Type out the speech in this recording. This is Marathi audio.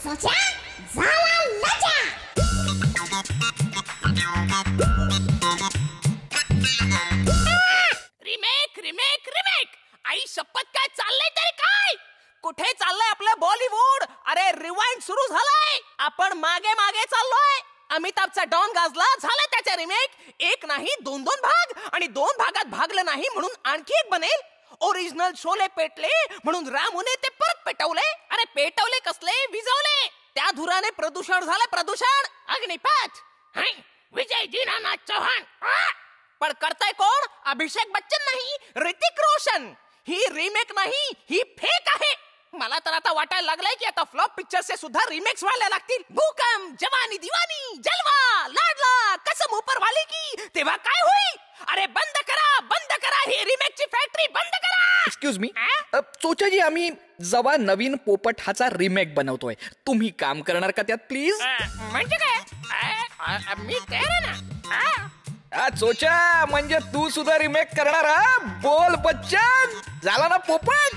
सोचा झाला लचा. Remake remake remake. आई शपथ, काय चाललंय तरी काय? कुठे चाललंय आपलं बॉलिवूड? अरे रिवाइंड सुरू झालाय. आपण मागे मागे चाललोय. अमिताभचा डॉन गाजला, झाला त्याचा रिमेक. एक नाही 2-2 भाग, आणि 2 भागात भागलं नाही म्हणून आणखी एक बनेल. ओरिजिनल शोले पेटले म्हणून रामूने ते परत पेटवले. अरे पेटवले कसले, विजवले. त्या धुराने प्रदूषण झालं, प्रदूषण. अग्निपथ. विजय दीनानाथ चौहान. पण करताय कोण? अभिषेक बच्चन नाही, ऋतिक रोशन. ही रिमेक नाही, ही फेक आहे. मला तर आता वाटायला लागलंय की आता फ्लॉप पिक्चरचे सुद्धा रिमेक्स व्हायला लागतील. भूकंप, जवानी दिवानी, जलवा, लाडला, कसम ऊपर वाली की. तेव्हा काय होईल? अरे बंद करा ही रिमेकची फॅक्टरी, बंद करा. एक्सक्यूज मी चोचाजी, आम्ही जवा नवीन पोपट हाचा रिमेक बनवतोय. तुम्ही काम करणार का त्यात प्लीज? म्हणजे काय? मी तयार आहे ना. चोचा, म्हणजे तू सुद्धा रिमेक करणार? बोल बच्चन, झाला ना पोपट.